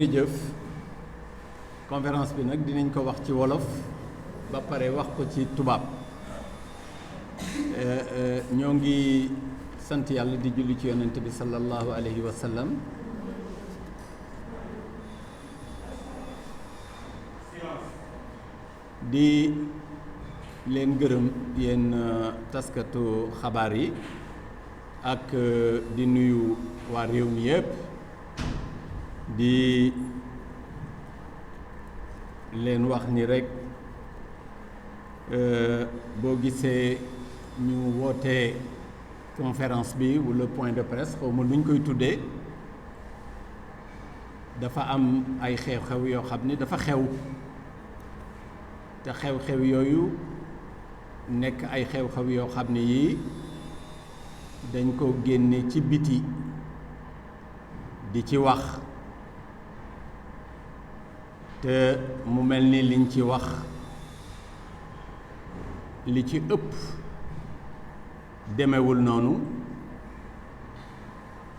jërëjëf conférence bi nag dinañ ko wax ci wolof ba pare wax ko ci tubaab ñoo ngi sant yàlla di julli ci yonent bi sallallahu alayhi wa sallam di leen gërëm yéen taskatu xabaar yi ak di nuyu waa réew mi yépp di leen wax ni rekk boo gisee ñu wootee conférence bi walla point de presse xaw ma lu ñu koy tuddee dafa am ay xew-xew yoo xam ni dafa xew te xew-xew yooyu nekk ay xew-xew yoo xam ne yii dañ ko génne ci biti di ci wax te mu mel ni liñ ci wax li ci ëpp demewul noonu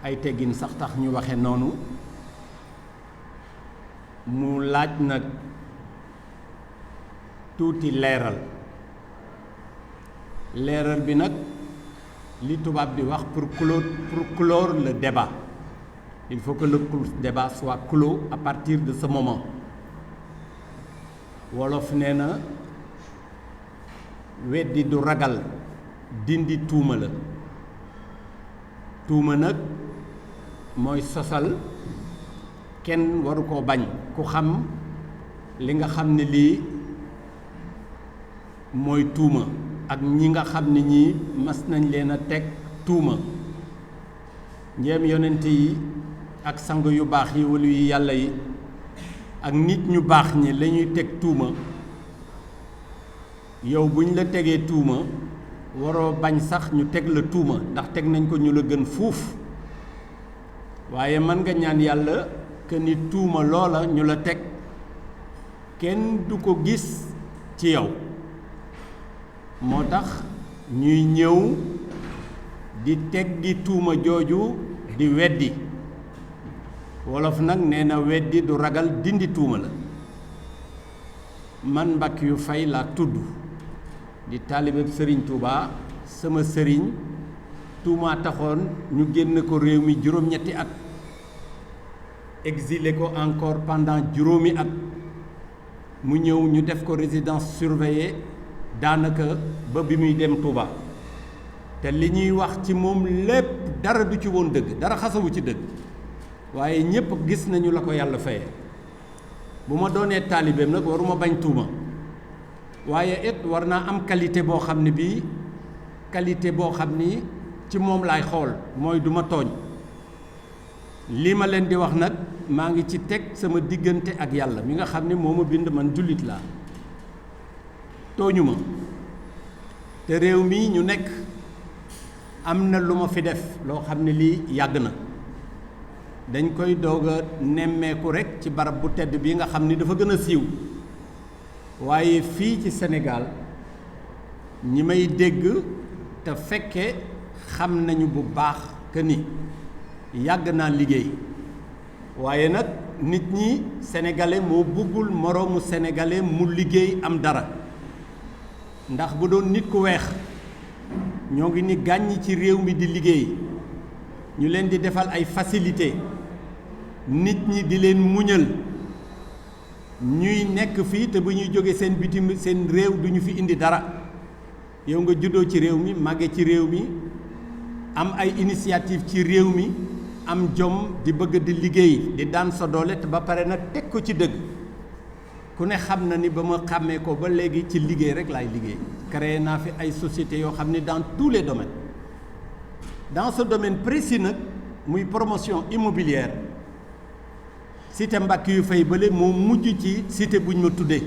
ay teggin sax tax ñu waxe noonu mu laaj nag tuuti leeral bi nag li tubaab di wax pour clore le débat. Il faut que le débat soit clos à partir de ce moment. Wolof nee na weddi du ragal dindi tuuma la tuuma nag mooy sosal kenn waru koo bañ ku xam li nga xam ne lii mooy tuuma ak ñi nga xam ne ñii mas nañ leen a teg tuuma njéem yonent yi ak sang yu baax yi wala yu yàlla yi ak nit ñu baax ñi la ñuy teg tuuma yow buñ la tegee tuuma waroo bañ sax ñu teg la tuuma ndax teg nañ ko ñu la gën fuuf waaye mën nga ñaan yàlla que ni tuuma loola ñu la teg kenn du ko gis ci yow moo tax ñuy ñëw di teggi tuuma jooju di weddi wolof nag nee na weddi du ragal dindi tuuma la man Mbackiyou Faye laa tudd di taalibe sëriñ Touba sama sëriñ tuuma taxoon ñu génn ko réew mi juróom-ñetti at exilé ko encore pendant juróomi at mu ñëw ñu def ko résidence surveillée daanaka ba bi muy dem Touba te li ñuy wax ci moom lépp dara du ci woon dëgg dara xasawu ci dëgg waaye ñépp gis nañu la ko yàlla faye bu ma doonee taalibeem nag waruma bañ tuuma waaye it war naa am qualité boo xam ne bii qualité boo xam ni ci moom laay xool mooy du ma tooñ lii ma leen di wax nag maa ngi ci teg sama diggante ak yàlla mi nga xam ne moo ma bind man jullit laa tooñu ma te réew mi ñu nekk am na lu ma fi def loo xam ne lii yàgg na dañ koy doog a nemmeeku rekk ci barab bu tedd bi nga xam ni dafa gën a siiw waaye fii ci Sénégal ñi may dégg te fekke xam nañu bu baax que ni yàgg naa liggéey waaye nag nit ñi sénégalais moo bëggul moroomu sénégalais mu liggéey am dara ndax bu doon nit ku weex ñoo ngi ni gàññi ci réew mi di liggéey ñu leen di defal ay facilité nit ñi di leen muñal ñuy nekk fii te bu ñuy jógee seen bitim seen réew du ñu fi indi dara yow nga juddoo ci réew mi màgge ci réew mi am ay initiative ci réew mi am jom di bëgg di liggéey di daan sa doole te ba pare nag teg ko ci dëgg ku ne xam na ni ba ma xàmmee ko ba léegi ci liggéey rek laay liggéey créé naa fi ay sociétés yoo xam ne dans tous les domaines dans ce domaine précis nag muy promotion immobilière cité Mbackiyou Faye bële moo mujj ci cité bu ñu ma tuddee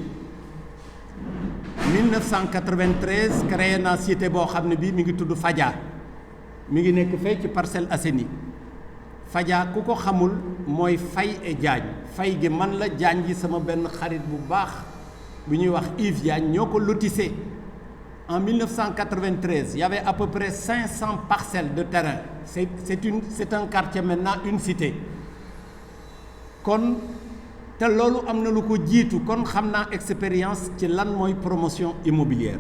1993 créé naa cité boo xam ne bii mi ngi tudd Fadia mi ngi nekk fay ci Parcelles Assainies Fadia ku ko xamul mooy Faye et Diagne Faye gi man la Diagne gi sama benn xarit bu baax bu ñuy wax Yves Diagne ñoo ko lotissé en 1993 il y avait à peu près 500 parcelles de terrain c'est un quartier maintenant une cité kon te loolu am na lu ko jiitu kon xam naa expérience ci lan mooy promotion immobilière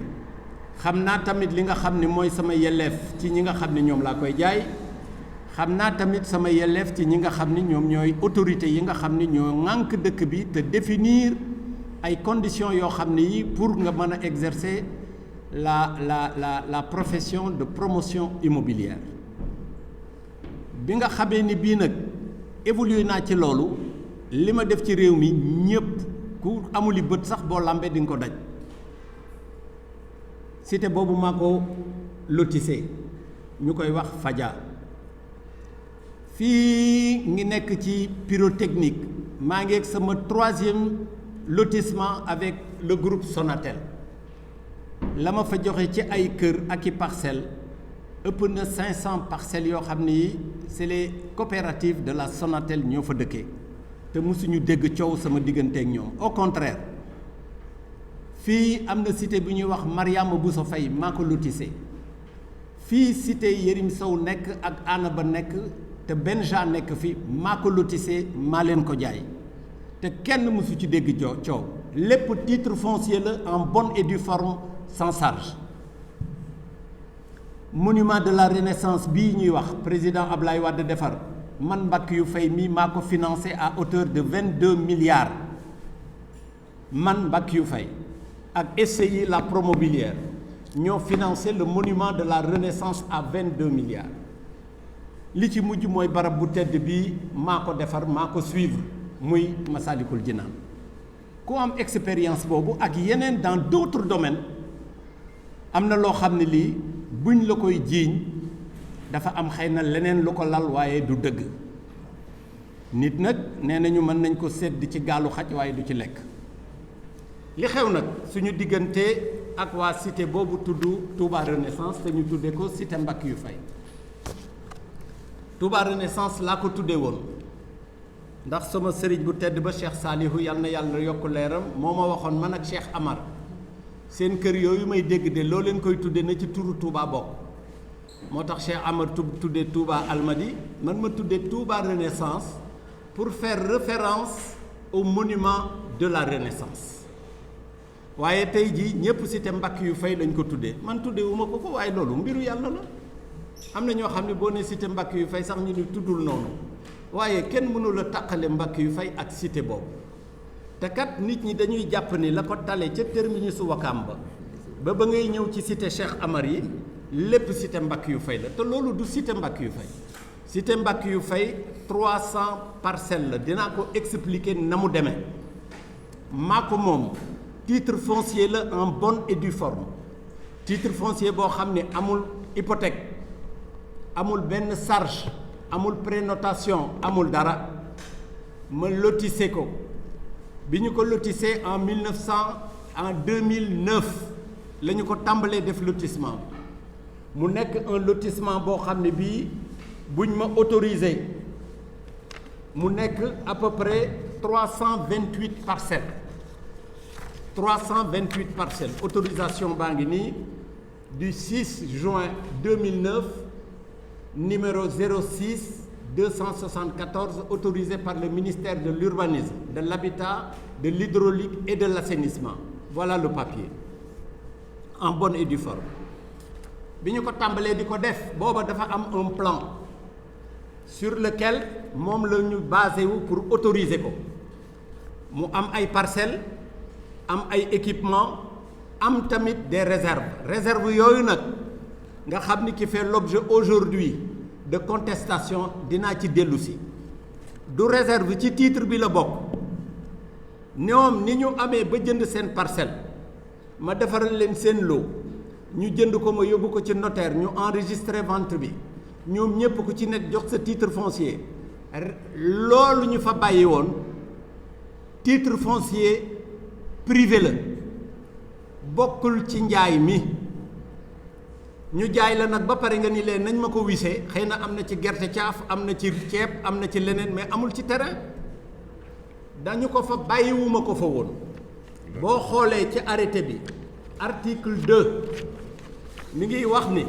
xam naa tamit li nga xam ne mooy sama yelleef ci ñi nga xam ne ñoom laa koy jaay xam naa tamit sama yelleef ci ñi nga xam ni ñoom ñooy autorité yi nga xam ni ñoo ŋànk dëkk bi te définir ay conditions yoo xam ne yi pour nga mën a exercer la profession de promotion immobilière bi nga xamee ni bii nag évolué naa ci loolu li ma def ci réew mi ñëpp ku amuli bët sax boo lambee di nga ko daj cité boobu maa ko lotissé ñu koy wax Fadia fii ngi nekk ci pyrotechnique maa ngi ak sama 3e lotissement avec le groupe Sonatel la ma fa joxe ci ay kër ak i parcelles ëpp na 500 parcelles yoo xam ni c'est les coopératives de la Sonatel ñoo fa dëkkee te mosuñu dégg coow sama diggante ak ñoom au contraire fii am na cité bu ñuy wax Mariama Bousso Faye maa ko lotissé fii cité Yérim Sow nekk ak Anna Ba nekk te Benja nekk fi maa ko lotissé maa leen ko jaay te kenn mësu ci dégg coow lépp titre foncier la en bonne et due forme sans charge monument de la renaissance bii ñuy wax président Ablaye Wade defar man Mbackiyou Faye mii maa ko financé à hauteur de 22 milliards man Mbackiyou Faye ak SCI la Promobilière ñoo financé le monument de la renaissance à 22 milliards li ci mujj mooy barab bu tedd bii maa ko defar maa ko suivre muy Massalikul Jinaan ku am expérience boobu ak yeneen dans d'autres domaines am na loo xam ne lii buñ la koy jiiñ dafa am xëy na leneen lu ko lal waaye du dëgg nit nag nee nañu mën nañ ko sedd ci gaalu xaj waaye du ci lekk li xew nag suñu diggante ak waa cité boobu tudd Touba Renaissance te ñu tuddee ko cité Mbackiyou Faye Touba Renaissance laa ko tuddee woon ndax sama sëriñ bu tedd ba Cheikh Salihu yal na yàlla yokk leeram moo ma waxoon man ak Cheikh Amar seen kër yooyu may dégg de loo leen koy tudde na ci turu Touba bokk moo tax Cheikh Amar tuddee Touba Almadi man ma tuddee Touba Renaissance pour faire référence au monument de la Renaissance waaye tey jii ñëpp cité Mbackiyou Faye lañ ko tuddee man tuddee wu ma ko ko waaye loolu mbiru yàlla la am na ñoo xam ne boo ne cité Mbackiyou Faye sax ñu ni tuddul noonu waaye kenn mënul a taqale Mbackiyou Faye ak cité boobu te kat nit ñi dañuy jàpp ni la ko tale ca terminus Wakam ba ngay ñëw ci cité Cheikh Amar yi lépp cité Mbackiyou Faye la te loolu du cité Mbackiyou Faye cité Mbackiyou Faye 300 parcelles la dinaa ko expliquer na mu demee maa ko moom titre foncier la en bonne et due forme titre foncier boo xam ne amul hypothèque amul benn charge amul prénotation amul dara ma lotissé ko bi ñu ko lotissé en 2009 la ñu ko tàmbalee def lotissement mu nekk un lotissement boo xam ne bii buñ ma autorisé mu nekk à peu près 328 parcelles 328 parcelles autorisation baa ngi nii du 6 juin 2009 numéro 06 274 autorisé par le ministère de l'Urbanisme, de l'Habitat, de l'Hydraulique et de l'Assainissement. Voilà le papier en bonne et due forme bi ñu ko tàmbalee di ko def booba dafa am un plan sur lequel moom la ñu basé wu pour autoriser ko mu am ay parcelles am ay équipements am tamit des réserves yooyu nag nga xam ni qui fait l'objet aujourd'hui de contestation dinaa ci dellu si du réserve ci titre bi la bokk ñoom ni ñu amee ba jënd seen parcelle ma defaral leen seen lot ñu jënd ko ma yóbbu ko ci notaire ñu enregistré vente bi ñoom ñépp ku ci nekk jox sa titre foncier loolu ñu fa bàyyi woon titre foncier privé la bokkul ci njaay mi ñu jaay la nag ba pare nga ni leen nañ ma ko wisee xëy na am na ci gerte caaf am na ci ceeb am na ci leneen mais amul ci terrain dañu ko fa bàyyiwuma ko fa woon boo xoolee ci arrêté bi article 2 mi ngi wax ni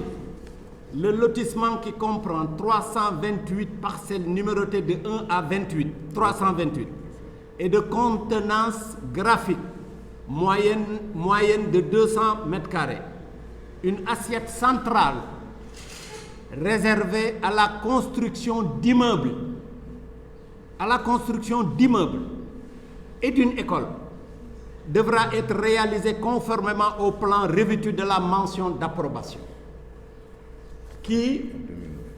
le lotissement qui comprend 328 parcelles numérotées de 1 à 28 328 et de contenance graphique moyenne de 200 mètres carrés. Une assiette centrale réservée à la construction d'immeubles, et d'une école devra être réalisée conformément au plan revêtu de la mention d'approbation. Qui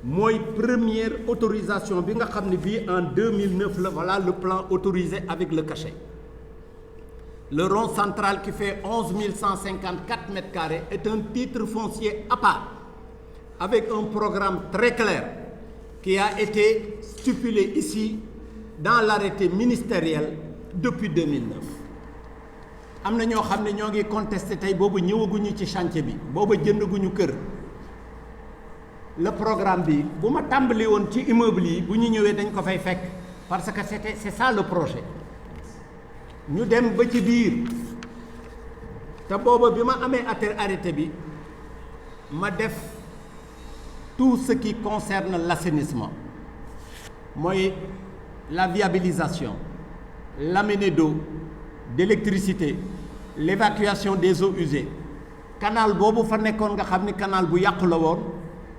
mooy première autorisation bi nga xam ne bii en 2009 la voilà le plan autorisé avec le cachet. Le rond central qui fait 11 154 mètres carrés est un titre foncier à part avec un programme très clair qui a été stipulé ici dans l'arrêté ministériel depuis 2009. am na ñoo xam ne ñoo ngi contesté tey boobu ñëwaguñu ci chantier bi boobu jëndaguñu kër. Le programme bi bu ma tàmbali woon ci immeuble yi bu ñu ñëwee dañ ko fay fekk parce que c'est ça le projet ñu dem ba ci biir te booba bi ma amee arrêté bi ma def tout ce qui concerne l'assainissement mooy la viabilisation l'amener d'eau d'électricité l'évacuation des eaux usées canal boobu fa nekkoon nga xam ni canal bu yàqu la woon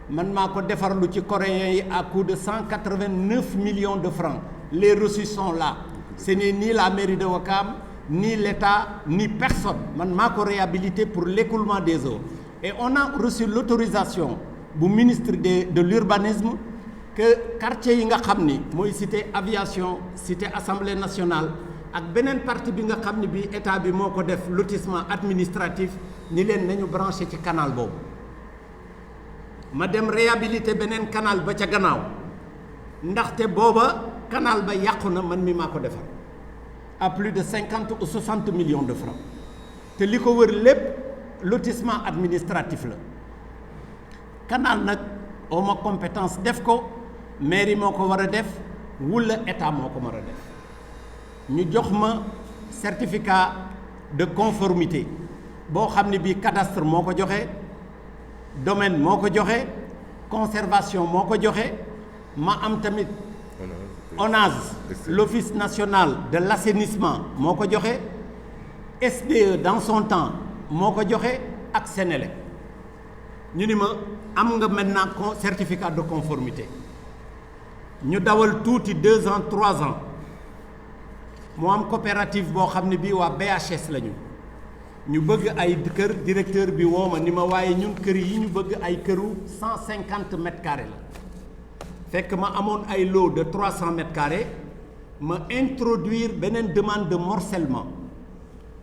man maa ko defarlu ci coréens yi à coût de 189 millions de francs. Les reçus sont là. Ce n'est ni la mairie de Ouakam, ni l'État, ni personne. Man maa ko réhabilité pour l'écoulement des eaux. Et on a reçu l'autorisation bu ministre de l'urbanisme que quartier yi nga xam ni mooy cité aviation, cité assemblée nationale ak beneen partie bi nga xam ni bi état bi moo ko def lotissement administratif ni leen nañu branché ci canal boobu. ma dem réhabilité beneen canal ba ca gannaaw ndaxte booba canal ba yàqu na man mi maa ko defar à plus de 50 ou 60 millions de francs te li ko wër lépp lotissement administratif la canal nag oo ma compétence def ko mairie moo ko war a def wala état moo ko war a def ñu jox ma certificat de conformité boo xam ne bii cadastre moo ko joxe domaine moo ko joxe conservation moo ko joxe ma am tamit ONAS l'office national de l'assainissement moo ko joxe SDE dans son temps moo ko joxe ak Sénélec ñu ni ma am nga maintenant certificat de conformité ñu dawal tuuti 2 ans 3 ans moo am coopérative boo xam ne bii waa BHS lañu ñu bëgg ay kër directeur bi woo ma ni ma waaye ñun kër yi ñu bëgg ay këru 150 mètres carrés la fekk ma amoon ay lot de 300 mètres carrés ma introduire beneen demande de morcellement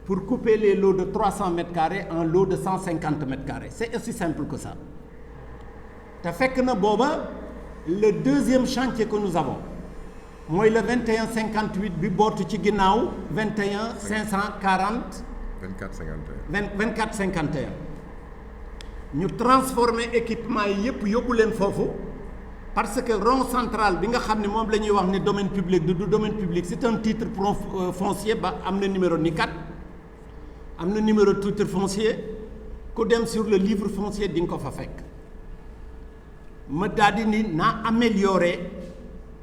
pour couper les lots de 300 mètres carrés en lot de 150 mètres carrés c'est aussi simple que ça te fekk na booba le deuxième chantier que nous avons mooy le 2158 bi bootu ci ginnaaw 21 540 24 51 ñu transformer équipement yi yëpp yóbbu leen foofu parce que rond central bi nga xam ne moom la ñuy wax ne domaine public du domaine public c'est un titre foncier ba am na numéro NICAT am na numéro titre foncier ku dem sur le livre foncier di nga ko fa fekk ma daal di ni naa améliorer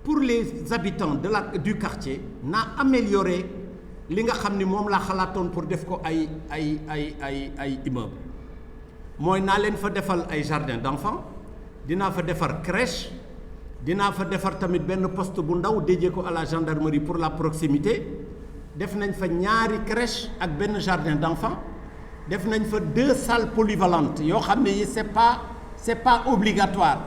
pour les habitants du quartier naa améliorer li nga xam ni moom laa xalaatoon pour def ko ay immeuble mooy naa leen fa defal ay jardin d'enfants dinaa fa defar crèche dinaa fa defar tamit benn poste bu ndaw dédié ko à la gendarmerie pour la proximité def nañ fa ñaari crèche ak benn jardin d'enfants def nañ fa 2 salles polyvalentes yoo xam ne yi c'est pas obligatoire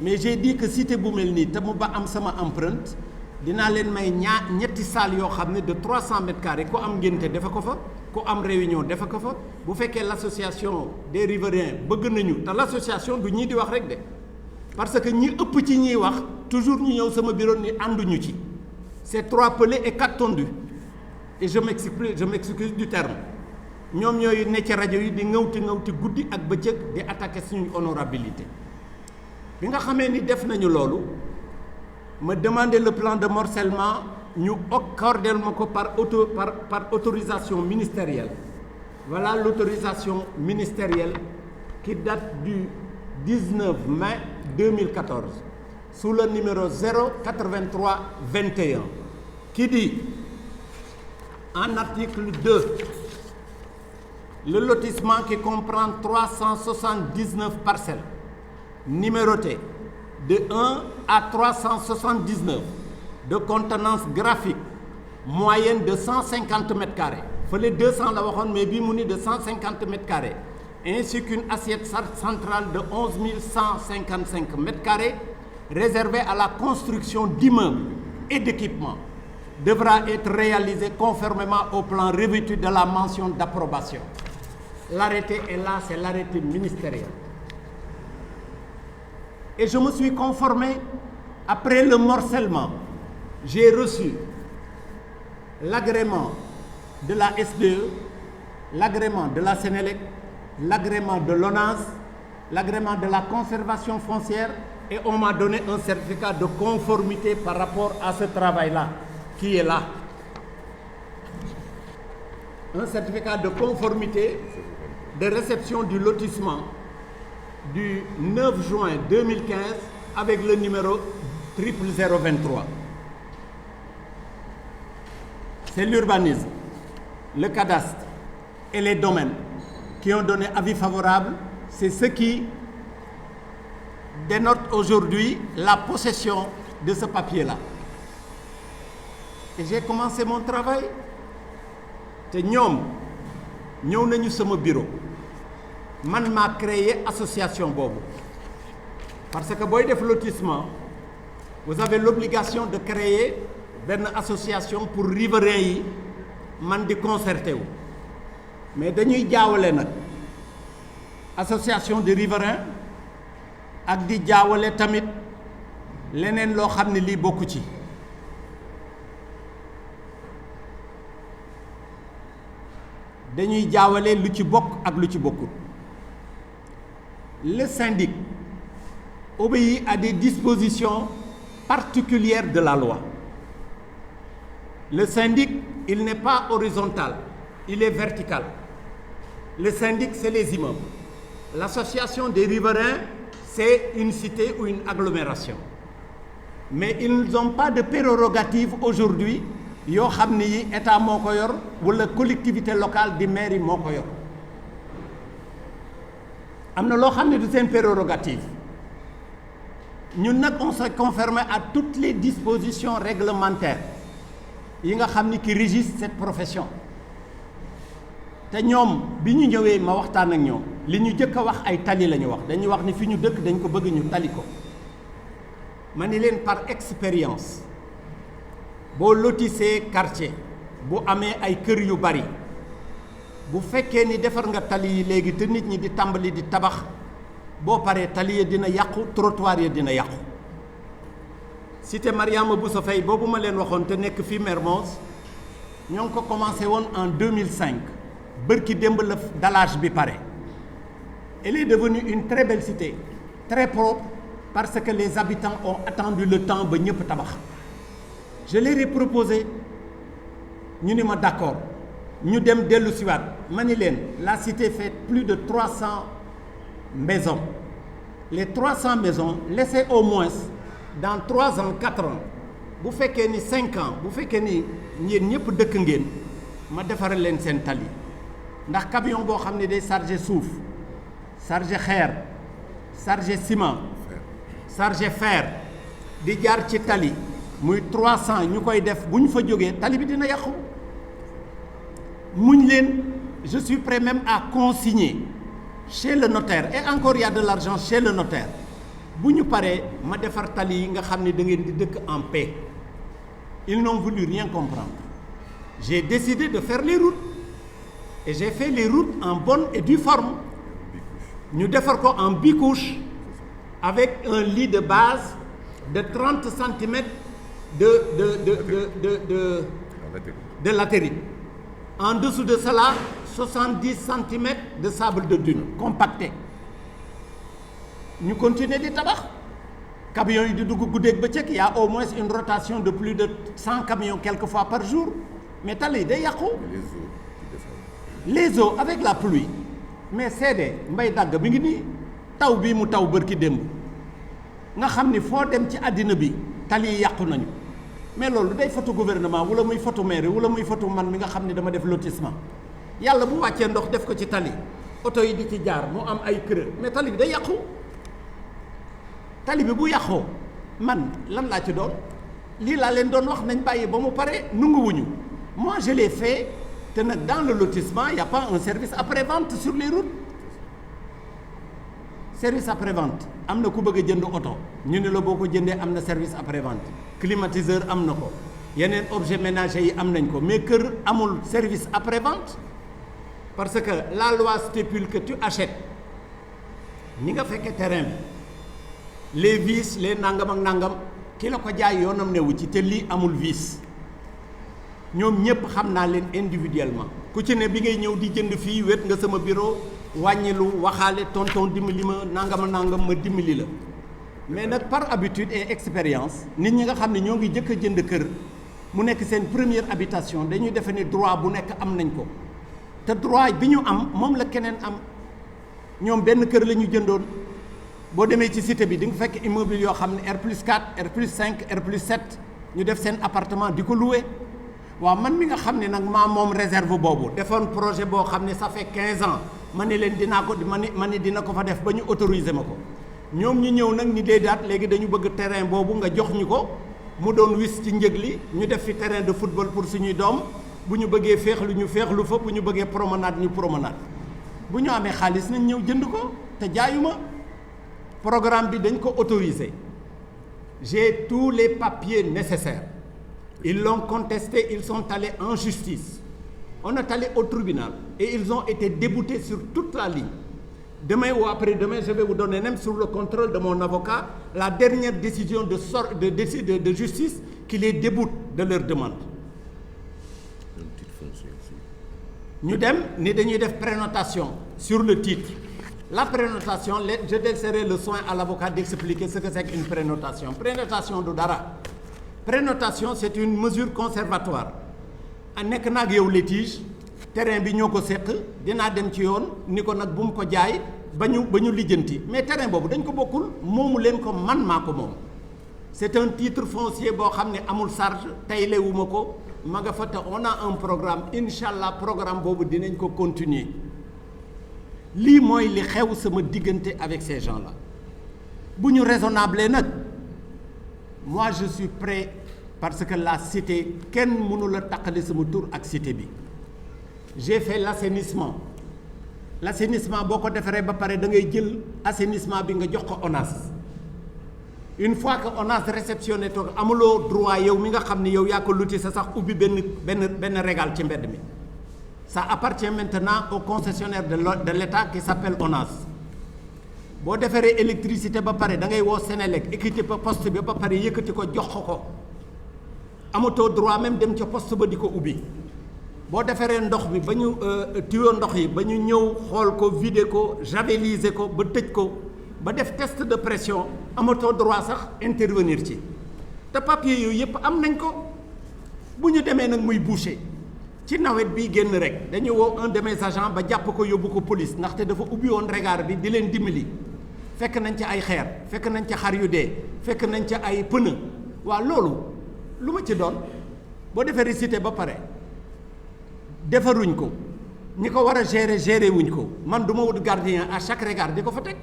mais j'ai dit que cité bu mel nii te mu ba am sama empreinte dinaa leen may ñetti salles yoo xam ne de 300 mètres carrés ku am ngénte defe ko fa ku am réunion defe ko fa bu fekkee l'association des riverains bëgg nañu te l'association du ñii di wax rek de parce que ñi ëpp ci ñiy wax toujours ñu ñëw sama bureau ni ànduñu ci c'est 3 pelés et 4 tondus et je m'excuse du terme ñoom ñooy ne ci rajo yi di ngawti guddi ak bëccëg di attaquer suñu honorabilité bi nga xamee ni def nañu loolu ma demander le plan de morcellement ñu accordel ma ko par autorisation ministérielle. Voilà l'autorisation ministérielle qui date du 19 mai 2014 sous le numéro 083 21 qui dit En article 2, le lotissement qui comprend 379 parcelles numérotées de 1 à 379 de contenance graphique moyenne de 150 mètres carrés. Fallait 200 la waxoon mais bii mu ni de 150 mètres carrés ainsi qu'une assiette centrale de 11 155 mètres carrés réservée à la construction d'immeubles et d'équipements devra être réalisée conformément au plan revêtu de la mention d'approbation. L'arrêté est là, c'est l'arrêté ministériel. Et je me suis conformé. Après le morcellement, j'ai reçu l'agrément de la SDE, l'agrément de la Sénélec, l'agrément de l'ONAS, l'agrément de la conservation foncière et on m'a donné un certificat de conformité par rapport à ce travail-là qui est là. Un certificat de conformité de réception du lotissement du 9 juin 2015 avec le numéro 00023. C'est l'urbanisme, le cadastre et les domaines qui ont donné avis favorable. C'est ce qui dénote aujourd'hui la possession de ce papier-là. Et j'ai commencé mon travail. te ñoom ñëw nañu sama bureau man maa créé association boobu parce que booy def lotissement vous avez l'obligation de créer benn association pour riverains yi man di concerté wu mais dañuy jaawale nag association de riverains ak di jaawale tamit leneen loo xam ne lii bokku ci dañuy jaawale lu ci bokk ak lu ci bokkul. Le syndic obéit à des dispositions particulières de la loi. Le syndic, il n'est pas horizontal, il est vertical. Le syndic, c'est les immeubles. L'association des riverains, c'est une cité ou une agglomération. Mais ils n'ont pas de prérogative aujourd'hui yoo xam ni yi état moo ko yor wala collectivité locale di mairie moo ko yor am na loo xam ne du seen prérogative ñun nag on s'est conformé à toutes les dispositions réglementaires yi nga xam ni qui régissent cette profession te ñoom bi ñu ñëwee ma waxtaan ak ñoom li ñu jëkk a wax ay tali la ñu wax dañuy wax ni fi ñu dëkk dañ ko bëgg ñu tali ko ma ni leen par expérience boo lotissé quartier bu amee ay kër yu bari bu fekkee ni defar nga tali yi léegi te nit ñi di tàmbali di tabax boo paree tali yi dina yàqu trottoir yi dina yàqu cité Mariama Bousso Faye boobu ma leen waxoon te nekk fii Mermoz ñoo ngi ko commencé woon en 2005 bërki démb la dallage bi pare elle est devenue une très belle cité très propre parce que les habitants ont attendu le temps ba ñëpp tabax je leur ai proposé ñu ni ma d'accord ñu dem dellu siwaat ma ni leen la cité fait plus de 300 maisons les 300 maisons laissez au moins dans 3 ans 4 ans bu fekkee ni 5 ans bu fekkee ni yéen ñëpp dëkk ngeen ma defaral leen seen tali ndax camion boo xam ne day chargé suuf chargé xeer chargé ciment chargé fer di jaar ci tali muy 300 ñu koy def bu ñu fa jógee tali bi dina yàqu muñ leen je suis prêt même à consigner chez le notaire et encore il y a de l'argent chez le notaire bu ñu paree ma defar tali yi nga xam ne da ngeen di dëkk en paix ils n'ont voulu rien comprendre j'ai décidé de faire les routes et j'ai fait les routes en bonne et due forme ñu defar ko en bicouche avec un lit de base de 30 centimètres de latérite. En dessous de cela, 70 centimètres de sable de dune compacté. Nous continuons de tabac. Camions yi di dugg guddeeg bëccëg, il y a au moins une rotation de plus de 100 camions quelquefois par jour. Mais tali day yàqu. Les eaux avec la pluie. Mais seede mbay dagg mi ngi nii taw bii mu taw bërki démb nga xam ni foo dem ci àddina bi tali yi yàqu nañu mais loolu day photo gouvernement wala muy photo maire wala muy photo man mi nga xam ne dama def lotissement yàlla bu wàccee ndox def ko ci tali oto yi di ci jaar mu am ay kër mais tali bi day yàqu tali bi bu yàqoo man lan laa ci doon lii laa leen doon wax nañ bàyyi ba mu pare nunguwuñu moi je l'ai fait te nag dans le lotissement il y a pas un service après-vente sur les routes service après-vente am na ku bëgg a jënd oto ñu ne la boo ko jëndee am na service après-vente climatiseur am na ko yeneen objet ménager yi am nañ ko mais kër amul service après-vente parce que la loi stipule que tu achètes ni nga fekkee terrain bi les vis les nangam ak nangam ki la ko jaay yoonam newu ci te lii amul vis ñoom ñëpp xam naa leen individuellement ku ci ne bi ngay ñëw di jënd fii wét nga sama bureau wàññilu waxaale tonton dimbali ma nangama nangam ma dimbali la mais nag par habitude et expérience nit ñi nga xam ne ñoo ngi jëkk a jënd kër mu nekk seen première habitation dañuy defe ni droit bu nekk am nañ ko te droit bi ñu am moom la keneen am ñoom benn kër la ñu jëndoon boo demee ci cité bi di nga fekk immeuble yoo xam ne R+4 R+5 R+7 ñu def seen appartement di ko loué waaw man mi nga xam ne nag maa moom réserve boobu defoon projet boo xam ne ça fait 15 ans ma ne leen dinaa ko ma ne dina ko fa def ba ñu autoriser ma ko ñoom ñu ñëw nag ni déedéet léegi dañu bëgg terrain boobu nga jox ñu ko mu doon wis ci njëg li ñu def fi terrain de football pour suñuy doom bu ñu bëggee féexlu ñu féexlu fa bu ñu bëggee promenade ñu promenade bu ñu amee xaalis nañ ñëw jënd ko te jaayuma programme bi dañ ko autorisé j'ai tous les papiers nécessaires ils l'ont contesté ils sont allés en justice on est allé au tribunal et ils ont été déboutés sur toute la ligne demain ou après-demain je vais vous donner même sur le contrôle de mon avocat la dernière décision de justice qui les déboute de leur demande ñu dem ni dañuy def prénotation sur le titre la prénotation je laisserai le soin à l'avocat d'expliquer ce que c'est qu'une prénotation du dara prénotation c'est une mesure conservatoire a nekk naag yow litige terrain bi ñoo ko seq dinaa dem ci yoon ni ko nag bu mu ko jaay ba ñu lijjanti mais terrain boobu dañ ko bokkul moomu leen ko man maa ko moom c'est un titre foncier boo xam ne amul charge tey lewuma ko ma nga fa te on a un programme incha allah programme boobu dinañ ko continuer lii mooy li xew sama diggante avec ces gens-là bu ñu raisonnable nag moi je suis prêt parce que la cité kenn mënu la taqale sama tur ak cité bi j'ai fait l'assainissement boo ko defaree ba pare da ngay jël assainissement bi nga jox ko ONAS une fois que ONAS réceptionné toog amuloo droit yow mi nga xam ne yow yaa ko luti sa sax ubbi benn régal ci mbedd mi ça appartient maintenant au concessionnaire de l'État qui s'appelle ONAS boo defaree électricité ba pare da ngay woo Sénélec équité ba poste bi ba pare yëkkati ko jox ko amatoo droit même dem ca poste ba di ko ubbi boo defaree ndox bi ba ñu tuyau ndox yi ba ñu ñëw xool ko vider ko javeliser ko ba tëj ko ba def test de pression amatoo droit sax intervenir ci te papier yooyu yëpp am nañ ko bu ñu demee nag muy boucher ci nawet bi génn rek dañu woo un de mes agents ba jàpp ko yóbbu ko police ndaxte dafa ubbi woon regard bi di leen dimbali fekk nañ ca ay xeer fekk nañ ca xar yu dee fekk nañ ca ay pneu waaw loolu lu ma ci doon boo defee cité ba pare defaruñ ko ñi ko war a gérer wuñ ko man du ma wut gardien à chaque regard di ko fa teg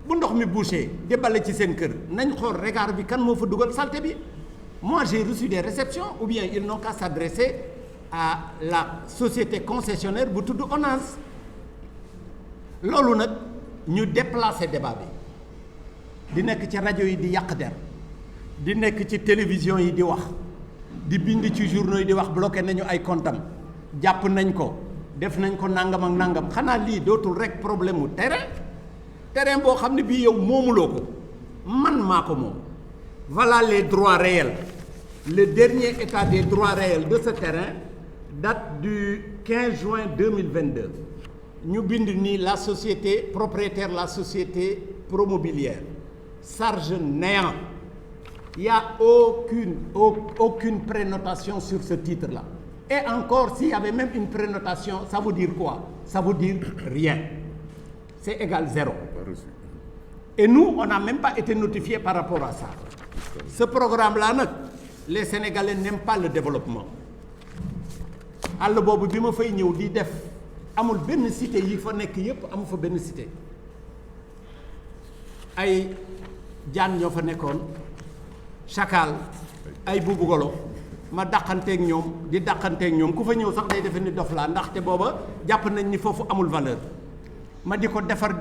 bu ndox mi bouché di bale ci seen kër nañ xool regard bi kan moo fa dugal saleté bi moi j'ai reçu des réceptions ou bien ils n'ont qu'à s'adresser à la société concessionnaire bu tudd ONAS loolu nag ñu déplacer débat bi di nekk ci rajo yi di yàq der di nekk ci télévision yi di wax di bind ci journaux yi di wax bloqué nañu ay comptam jàpp nañ ko def nañ ko nangam ak nangam xanaa lii dootul rek problème mu terrain boo xam ne bii yow moomuloo ko man maa ko moom voilà les droits réels le dernier état des droits réels de ce terrain date du 15 juin 2022 ñu bind ni la société propriétaire la société promobilière charge néant il y a aucune prénotation sur ce titre-là et encore s'il y avait même une prénotation ça veut dire quoi ça veut dire rien c'est égal 0 et nous on n'a même pas été notifiés par rapport à ça ce programme-là nag les Sénégalais n'aiment pas le développement àll boobu bi ma fay ñëw di def amul benn cité yi fa nekk yépp amu fa benn cité ay jaan ñoo fa nekkoon chacal ay buubu golo ma dàqanteeg ñoom di dàqanteeg ñoom ku fa ñëw sax day defe ni dof laa ndaxte booba jàpp nañ ni foofu amul valeur ma di ko defar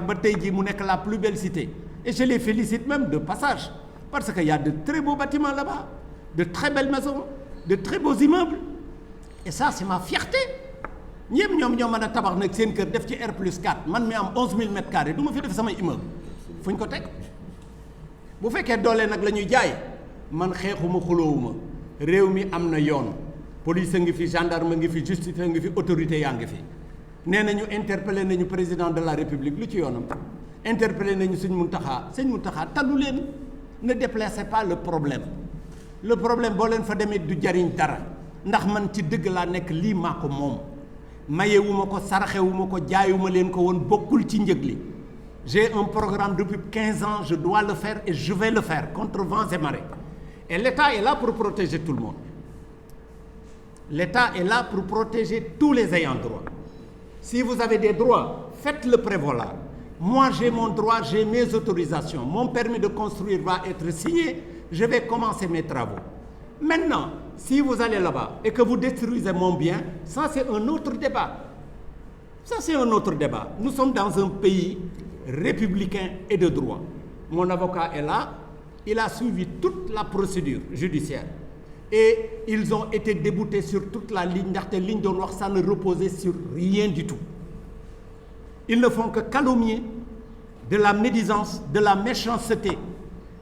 ba tey jii mu nekk la plus belle cité et je les félicite même de passage parce que y a de très beaux bâtiments là-bas de très belles maisons de très beaux immeubles et ça c'est ma fierté ñëpp ñoom ñoo mën a tabax nag seen kër def ci R+4 man mi am 11 000 mètres carrés du ma fi def samay immeuble fu ñu ko teg bu fekkee doole nag la ñuy jaay man xeexuma xuloowuma réew mi am na yoon police a ngi fi gendarme ngi fi justice a ngi fi autorité yaa ngi fi nee nañu interpellé nañu président de la république lu ci yoonam interpellé nañu sëñ Mountakha tallu leen ne déplacez pas le problème boo leen fa demee du jariñ dara ndax man ci dëgg laa nekk lii maa ko moom mayewuma ko saraxewuma ko jaayuma leen ko woon bokkul ci njëg li j'ai un programme depuis 15 ans je dois le faire et je vais le faire contre vents et marées et l'État est là pour protéger tout le monde l'État est là pour protéger tous les ayants droit si vous avez des droits faites-le prévaloir moi j'ai mon droit j'ai mes autorisations mon permis de construire va être signé je vais commencer mes travaux maintenant si vous allez là-bas et que vous détruisez mon bien ça c'est un autre débat nous sommes dans un pays républicain et de droit mon avocat est là il a suivi toute la procédure judiciaire et ils ont été déboutés sur toute la ligne ndaxte liñ doon wax ça ne reposait sur rien du tout ils ne font que calomnier de la médisance de la méchanceté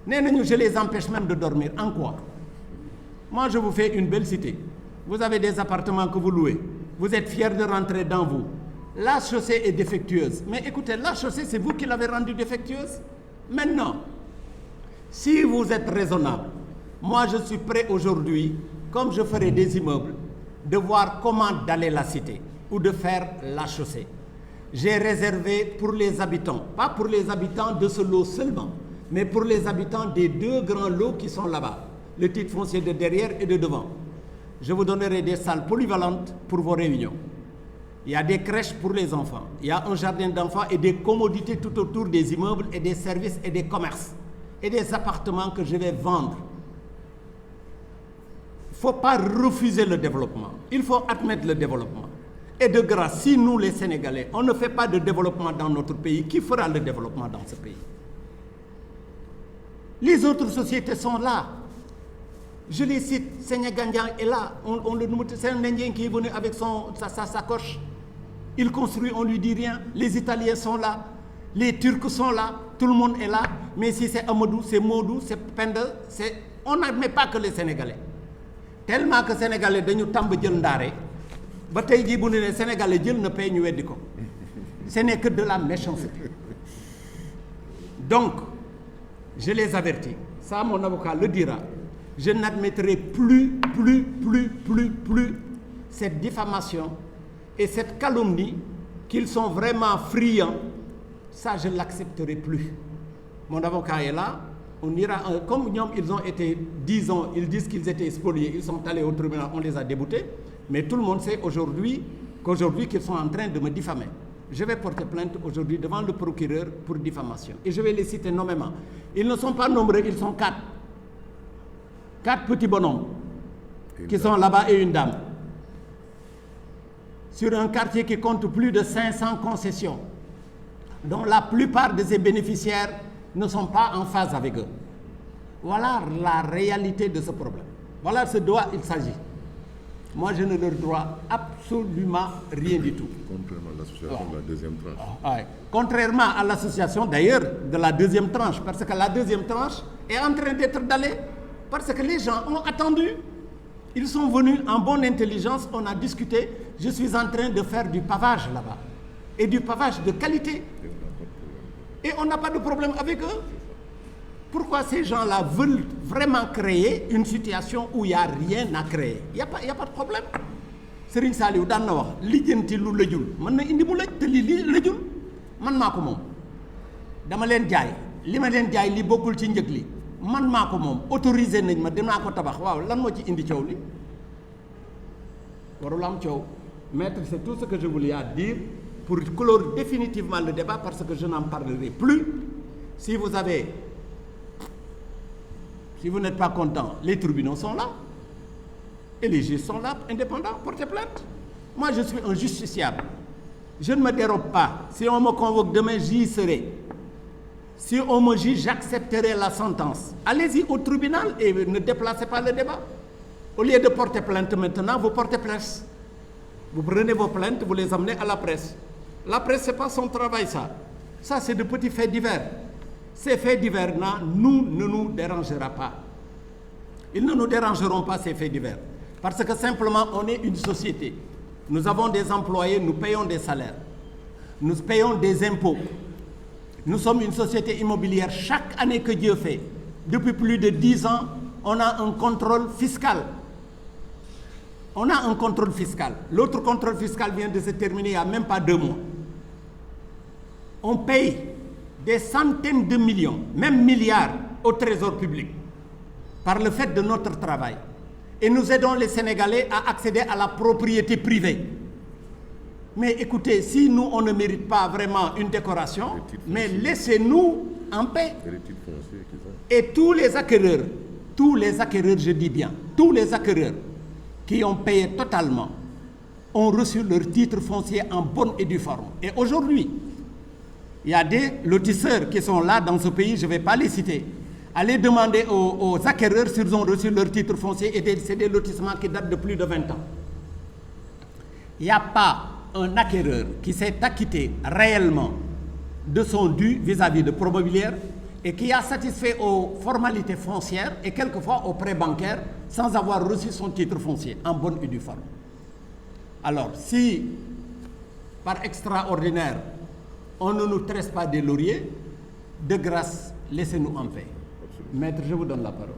nee nañu je les empêche même de dormir en quoi moi je vous fais une belle cité vous avez des appartements que vous louez vous êtes fiers de rentrer dans vous la chaussée est défectueuse mais écoutez la chaussée c'est vous qui l'avez rendue défectueuse maintenant si vous êtes raisonnable moi je suis prêt aujourd'hui comme je ferai des immeubles de voir comment daller la cité ou de faire la chaussée j'ai réservé pour les habitants pas pour les habitants de ce lot seulement mais pour les habitants des 2 grands lots qui sont là-bas le titre foncier de derrière et de devant je vous donnerai des salles polyvalentes pour vos réunions il y a des crèches pour les enfants il y a un jardin d'enfants et des commodités tout autour des immeubles et des services et des commerces et des appartements que je vais vendre il faut pas refuser le développement il faut admettre le développement et de grâce si nous les Sénégalais on ne fait pas de développement dans notre pays qui fera le développement dans ce pays les autres sociétés sont là je les cite Sénégandian est là on le nomme c'est un Indien qui est venu avec sa sacoche il construit on lui dit rien les Italiens sont là les Turcs sont là tout le monde est là mais si c'est Amadou c'est Modou c'est Penda on n'admet pas que les Sénégalais tellement que Sénégalais dañu tàmb jël ndaare ba tey jii bu ne Sénégalais jël na pay ñu weddi ko ce n'est que de la méchanceté donc je les avertis ça mon avocat le dira je n'admettrai plus cette diffamation et cette calomnie qu'ils sont vraiment friands ça je l'accepterai plus mon avocat est là on ira comme ñoom ils ont été disons ils disent qu'ils étaient spoliés ils sont allés au tribunal on les a déboutés mais tout le monde sait aujourd'hui qu'ils sont en train de me diffamer je vais porter plainte aujourd'hui devant le procureur pour diffamation et je vais les citer nommément ils ne sont pas nombreux ils sont 4 petits bonhommes qui sont là-bas et une dame sur un quartier qui compte plus de 500 concessions dont la plupart de ces bénéficiaires ne sont pas en phase avec eux voilà la réalité de ce problème voilà ce dont il s'agit moi je ne leur dois absolument rien du tout contrairement à l'association de la deuxième tranche ouais. Contrairement à l'association d'ailleurs de la deuxième tranche parce que la deuxième tranche est en train d'être dallée parce que les gens ont attendu ils sont venus en bonne intelligence on a discuté je suis en train de faire du pavage là-bas et du pavage de qualité et on n'a pas de problème avec eux pourquoi ces gens-là veulent vraiment créer une situation où il y a rien à créer il y a pas de problème Serigne Saliou daan na wax lijjanti lu lëjul mën na indi mu lëj te li lëjul man maa ko moom dama leen jaay li ma leen jaay li bokkul ci njëg li man maa ko moom autorisé nañ ma dinaa ko tabax waaw lan moo ci indi coow li warul am coow. Maître, c'est tout ce que je voulais dire pour clore définitivement le débat parce que je n'en parlerai plus. Si vous n'êtes pas content, les tribunaux sont là et les juges sont là, indépendants, portez plainte. Moi, je suis un justiciable. Je ne me dérobe pas. Si on me convoque demain, j'y serai. Si on me juge, j'accepterai la sentence. Allez-y au tribunal et ne déplacez pas le débat. Au lieu de porter plainte maintenant, vous portez plainte. Vous prenez vos plaintes, vous les amenez à la presse. La presse, ce n'est pas son travail, ça. Ça, c'est de petits faits divers. Ces faits divers, ne nous dérangera pas. Ils ne nous dérangeront pas, ces faits divers. Parce que simplement, on est une société. Nous avons des employés, nous payons des salaires. Nous payons des impôts. Nous sommes une société immobilière. Chaque année que Dieu fait, depuis plus de 10 ans, on a un contrôle fiscal. On a un contrôle fiscal. L'autre contrôle fiscal vient de se terminer il n'y a même pas 2 mois. On paye des centaines de millions, même milliards, au trésor public par le fait de notre travail. Et nous aidons les Sénégalais à accéder à la propriété privée. Mais écoutez, si nous, on ne mérite pas vraiment une décoration, mais laissez-nous en paix. Et tous les acquéreurs, je dis bien, tous les acquéreurs, qui ont payé totalement, ont reçu leur titre foncier en bonne et due forme. Et aujourd'hui, il y a des lotisseurs qui sont là dans ce pays, je ne vais pas les citer. Allez demander aux acquéreurs s'ils ont reçu leur titre foncier, et c'est des lotissements qui datent de plus de 20 ans. Il n'y a pas un acquéreur qui s'est acquitté réellement de son dû vis-à-vis de Promobilière et qui a satisfait aux formalités foncières et quelquefois aux prêts bancaires sans avoir reçu son titre foncier en bonne et due forme. Alors, si par extraordinaire, on ne nous tresse pas des lauriers, de grâce, laissez-nous en paix. Maître, je vous donne la parole.